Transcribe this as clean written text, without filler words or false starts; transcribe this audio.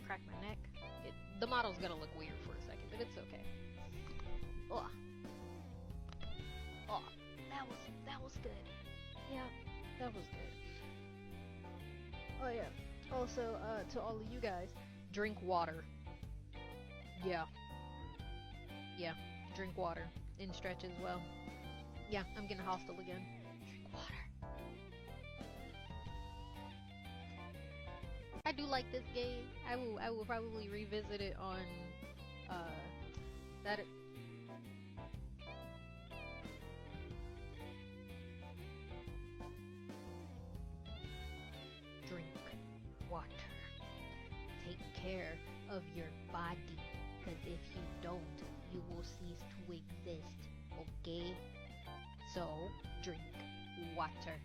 crack my neck. The model's gonna look weird for a second, but it's okay. Ugh. Oh, that was good. Yeah, that was good. Oh yeah. Also, to all of you guys, drink water. Yeah. Yeah, drink water. And stretch as well. Yeah, I'm getting hostile again. Drink water. I do like this game. I will probably revisit it on that drink water. Take care of your body, cause if you don't, you will cease to exist. Okay? So drink water.